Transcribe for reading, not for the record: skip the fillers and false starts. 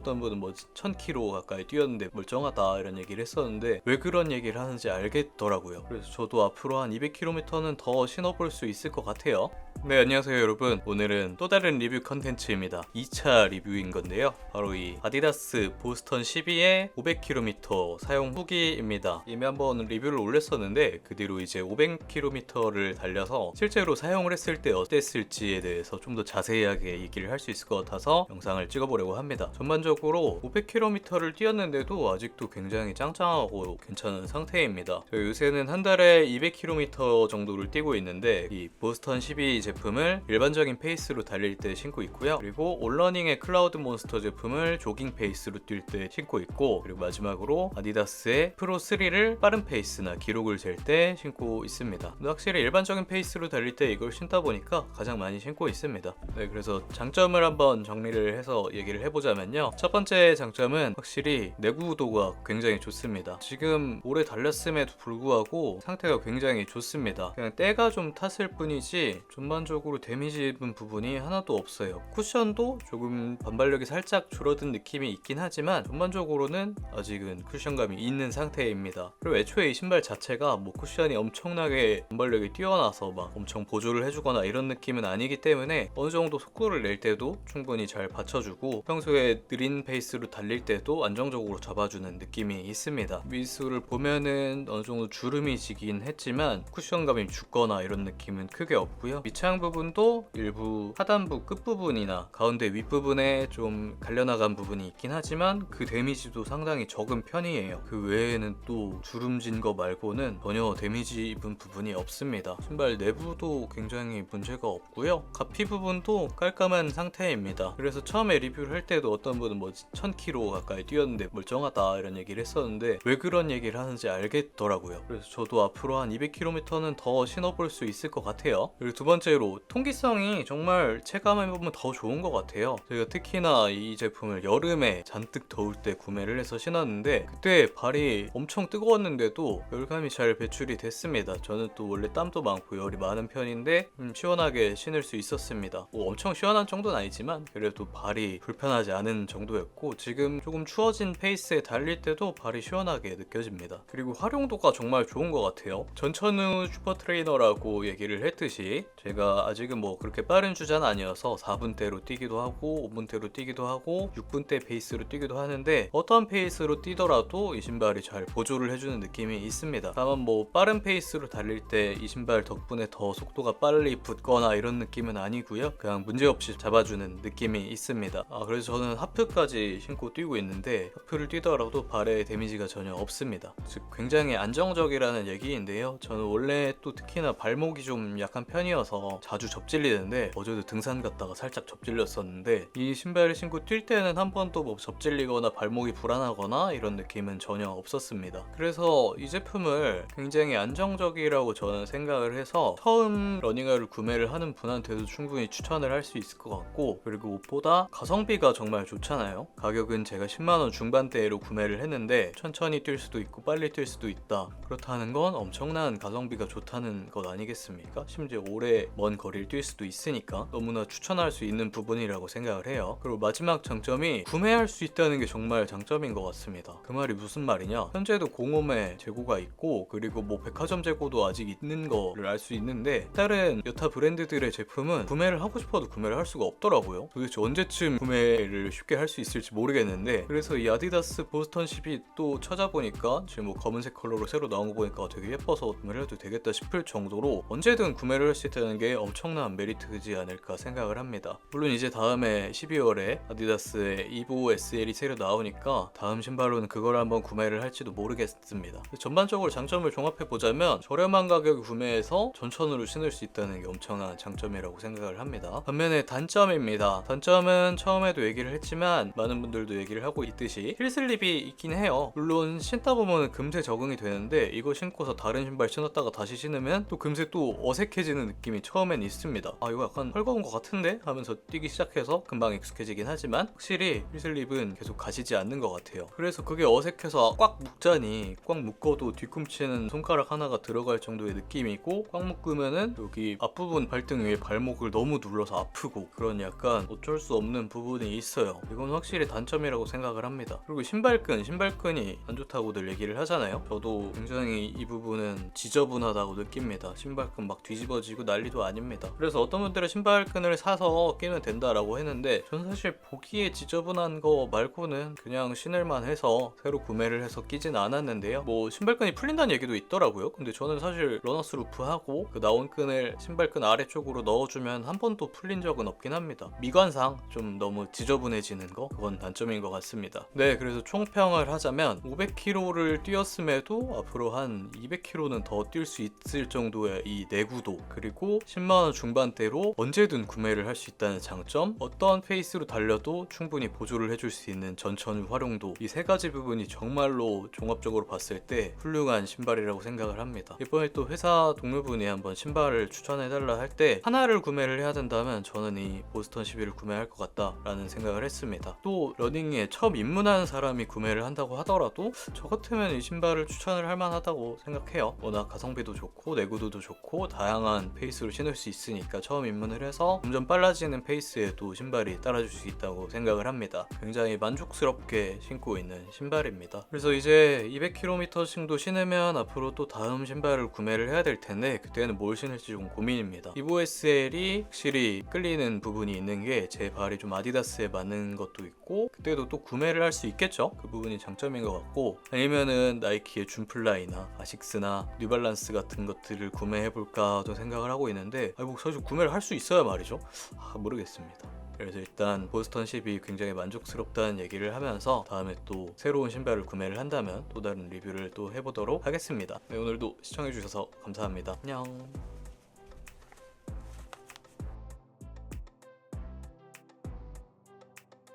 어떤 분은 뭐 1000km 가까이 뛰었는데 멀쩡하다 이런 얘기를 했었는데 왜 그런 얘기를 하는지 알겠더라고요. 그래서 저도 앞으로 한 200km는 더 신어볼 수 있을 것 같아요. 네, 안녕하세요 여러분. 오늘은 또 다른 리뷰 컨텐츠입니다. 2차 리뷰인 건데요, 바로 이 아디다스 보스턴 12의 500km 사용 후기입니다. 이미 한번 리뷰를 올렸었는데 그 뒤로 이제 500km를 달려서 실제로 사용을 했을 때 어땠을지에 대해서 좀 더 자세하게 얘기를 할 수 있을 것 같아서 영상을 찍어보려고 합니다. 전반적으로 500km를 뛰었는데도 아직도 굉장히 짱짱하고 괜찮은 상태입니다. 요새는 한 달에 200km 정도를 뛰고 있는데 이 보스턴 12 제품을 일반적인 페이스로 달릴 때 신고 있고요. 그리고 올러닝의 클라우드 몬스터 제품을 조깅 페이스로 뛸 때 신고 있고, 그리고 마지막으로 아디다스의 프로 3를 빠른 페이스나 기록을 잴 때 신고 있습니다. 근데 확실히 일반적인 페이스로 달릴 때 이걸 신다 보니까 가장 많이 신고 있습니다. 네, 그래서 장점을 한번 정리를 해서 얘기를 해보자면요, 첫 번째 장점은 확실히 내구도가 굉장히 좋습니다. 지금 오래 달렸음에도 불구하고 상태가 굉장히 좋습니다. 그냥 때가 좀 탔을 뿐이지 전반적으로 데미지 입은 부분이 하나도 없어요. 쿠션도 조금 반발력이 살짝 줄어든 느낌이 있긴 하지만 전반적으로는 아직은 쿠션감이 있는 상태입니다. 그리고 애초에 이 신발 자체가 뭐 쿠션이 엄청나게 반발력이 뛰어나서 막 엄청 보조를 해주거나 이런 느낌은 아니기 때문에 어느 정도 속도를 낼 때도 충분히 잘 받쳐주고 평소에 느린 페이스로 달릴 때도 안정적으로 잡아주는 느낌이 있습니다. 미수를 보면은 어느 정도 주름이 지긴 했지만 쿠션감이 죽거나 이런 느낌은 크게 없고요. 밑창 부분도 일부 하단부 끝부분이나 가운데 윗부분에 좀 갈려나간 부분이 있긴 하지만 그 데미지도 상당히 적은 편이에요. 그 외에는 또 주름진 거 말고는 전혀 데미지 입은 부분이 없습니다. 신발 내부도 굉장히 문제가 없고요. 가피 부분도 깔끔한 상태입니다. 그래서 처음에 리뷰를 할 때도 어떤 분은 뭐 1000km 가까이 뛰었는데 멀쩡하다 이런 얘기를 했었는데 왜 그런 얘기를 하는지 알겠더라고요. 그래서 저도 앞으로 한 200km는 더 신어볼 수 있을 것 같아요. 그리고 두 번째로 통기성이 정말 체감해보면 더 좋은 것 같아요. 제가 특히나 이 제품을 여름에 잔뜩 더울 때 구매를 해서 신었는데 그때 발이 엄청 뜨거웠는데도 열감이 잘 배출이 됐습니다. 저는 또 원래 땀도 많고 열이 많은 편인데 시원하게 신을 수 있었습니다. 뭐 엄청 시원한 정도는 아니지만 그래도 발이 불편하지 않은 정도였고, 지금 조금 추워진 페이스에 달릴 때도 발이 시원하게 느껴집니다. 그리고 활용도가 정말 좋은 것 같아요. 전천후 슈퍼 트레이너라고 얘기를 했듯이 제가 아직은 뭐 그렇게 빠른 주자는 아니어서 4분대로 뛰기도 하고 5분대로 뛰기도 하고 6분대 페이스로 뛰기도 하는데 어떤 페이스로 뛰더라도 이 신발이 잘 보조를 해주는 느낌이 있습니다. 다만 뭐 빠른 페이스로 달릴 때 이 신발 덕분에 더 속도가 빨리 붙거나 이런 느낌은 아니고요, 그냥 문제없이 잡아주는 느낌이 있습니다. 그래서 저는 하프까지 신고 뛰고 있는데 하프를 뛰더라도 발에 데미지가 전혀 없습니다. 즉 굉장히 안정적이라는 얘기인데요, 저는 원래 또 특히나 발목이 좀 약한 편이어서 자주 접질리는데 어제도 등산 갔다가 살짝 접질렸었는데 이 신발을 신고 뛸 때는 한 번도 뭐 접질리거나 발목이 불안하거나 이런 느낌은 전혀 없었습니다. 그래서 이 제품을 굉장히 안정적이라고 저는 생각을 해서 처음 러닝화를 구매를 하는 분한테도 충분히 추천을 할 수 있을 것 같고, 그리고 무엇보다 가성비가 정말 좋잖아요. 가격은 제가 10만원 중반대로 구매를 했는데 천천히 뛸 수도 있고 빨리 뛸 수도 있다, 그렇다는 건 엄청난 가성비가 좋다는 것 아니겠습니까? 심지어 오래 먼 거리를 뛸 수도 있으니까 너무나 추천할 수 있는 부분이라고 생각을 해요. 그리고 마지막 장점이 구매할 수 있다는 게 정말 장점인 것 같습니다. 그 말이 무슨 말이냐, 현재도 공홈에 재고가 있고 그리고 뭐 백화점 재고도 아직 있는 거를 알 수 있는데 다른 여타 브랜드들의 제품은 구매를 하고 싶어도 구매를 할 수가 없더라고요. 도대체 언제쯤 구매를 쉽게 할 수 있을지 모르겠는데, 그래서 이 아디다스 보스턴 12 또 찾아보니까 지금 뭐 검은색 컬러로 새로 나온 거 보니까 되게 예뻐서 구매를 해도 되겠다 싶을 정도로 언제든 구매를 할 수 있다는 게 엄청난 메리트이지 않을까 생각을 합니다. 물론 이제 다음에 12월에 아디다스의 이보 SL이 새로 나오니까 다음 신발로는 그걸 한번 구매를 할지도 모르겠습니다. 전반적으로 장점을 종합해보자면 저렴한 가격에 구매해서 전천후로 신을 수 있다는 게 엄청난 장점이라고 생각을 합니다. 반면에 단점입니다. 단점은 처음에도 얘기를 했지만 많은 분들도 얘기를 하고 있듯이 힐슬립이 있긴 해요. 물론 신다 보면 금세 적응이 되는데 이거 신고서 다른 신발 신었다가 다시 신으면 또 금세 또 어색해지는 느낌이 처음엔 있습니다. 이거 약간 헐거운 것 같은데? 하면서 뛰기 시작해서 금방 익숙해지긴 하지만 확실히 힐슬립은 계속 가시지 않는 것 같아요. 그래서 그게 어색해서 꽉 묶자니 꽉 묶어도 뒤꿈치는 손가락 하나가 들어갈 정도의 느낌이고, 꽉 묶으면은 여기 앞부분 발등 위에 발목을 너무 눌러서 아프고 그런 약간 어쩔 수 없는 부분이 있어요. 이건 확실히 단점이라고 생각을 합니다. 그리고 신발끈이 안 좋다고들 얘기를 하잖아요. 저도 굉장히 이 부분은 지저분하다고 느낍니다. 신발끈 막 뒤집어지고 난리도 아닙니다. 그래서 어떤 분들은 신발끈을 사서 끼면 된다라고 했는데 전 사실 보기에 지저분한 거 말고는 그냥 신을만 해서 새로 구매를 해서 끼진 않았는데요. 뭐 신발끈이 풀린다는 얘기도 있더라고요. 근데 저는 사실 러너스 루프하고 그 나온 끈을 신발끈 아래쪽으로 넣어주면 한 번도 풀린 적은 없긴 합니다. 미관상 좀 너무 지저분해지는 거, 그건 단점인 것 같습니다. 네, 그래서 총평을 하자면 500km를 뛰었음에도 앞으로 한 200km는 더 뛸 수 있을 정도의 이 내구도, 그리고 10만원 중반대로 언제든 구매를 할 수 있다는 장점, 어떤 페이스로 달려도 충분히 보조를 해줄 수 있는 전천후 활용도, 이 세 가지 부분이 정말로 종합적으로 봤을 때 훌륭한 신발이라고 생각을 합니다. 이번에 또 회사 동료분이 한번 신발을 추천해달라 할 때 하나를 구매를 해야 된다면 저는 이 보스턴 11을 구매할 것 같다라는 생각을 했습니다. 또 러닝에 처음 입문하는 사람이 구매를 한다고 하더라도 저 같으면 이 신발을 추천을 할 만하다고 생각해요. 워낙 가성비도 좋고 내구도도 좋고 다양한 페이스로 신을 수 있으니까 처음 입문을 해서 점점 빨라지는 페이스에도 신발이 따라줄 수 있다고 생각을 합니다. 굉장히 만족스럽게 신고 있는 신발입니다. 그래서 이제 200km 정도 신으면 앞으로 또 다음 신발을 구매를 해야 될 텐데 그때는 뭘 신을지 좀 고민입니다. 이보SL이 확실히 끌리는 부분이 있는 게 제 발이 좀 아디다스에 맞는 것도 있고 그때도 또 구매를 할 수 있겠죠? 그 부분이 장점인 것 같고, 아니면은 나이키의 줌플라이나 아식스나 뉴발란스 같은 것들을 구매해볼까도 생각을 하고 있는데 뭐 사실 구매를 할 수 있어야 말이죠? 모르겠습니다. 그래서 일단 보스턴 10이 굉장히 만족스럽다는 얘기를 하면서 다음에 또 새로운 신발을 구매를 한다면 또 다른 리뷰를 또 해보도록 하겠습니다. 네, 오늘도 시청해주셔서 감사합니다. 안녕.